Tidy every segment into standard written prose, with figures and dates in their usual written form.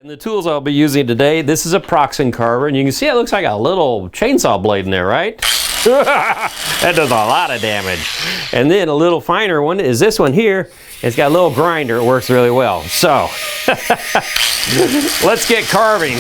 The tools I'll be using today, this is a Proxen carver, and you can see it looks like a little chainsaw blade in there, right? That does a lot of damage. And then a little finer one is this one here. It's got a little grinder, it works really well. So, let's get carving.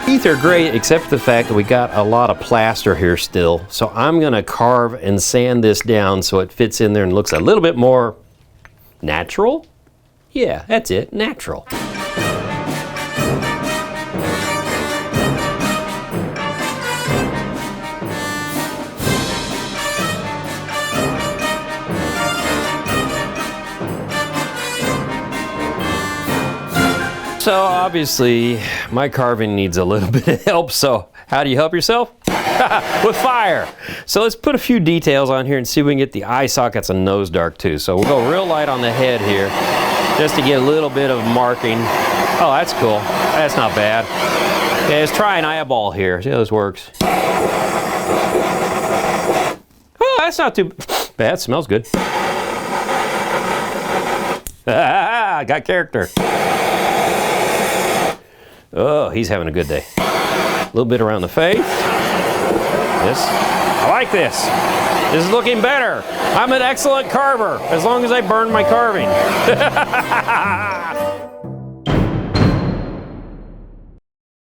Teeth are great, except for the fact that we got a lot of plaster here still. So I'm gonna carve and sand this down so it fits in there and looks a little bit more natural. Yeah, that's it, natural. So obviously my carving needs a little bit of help, so how do you help yourself? With fire. So let's put a few details on here and see if we can get the eye sockets and nose dark too. So we'll go real light on the head here just to get a little bit of marking. Oh, that's cool. That's not bad. Okay, let's try an eyeball here. See how this works. Oh, that's not too bad. It smells good. Got character. Oh, he's having a good day. A little bit around the face. This. I like this. This is looking better. I'm an excellent carver, as long as I burn my carving.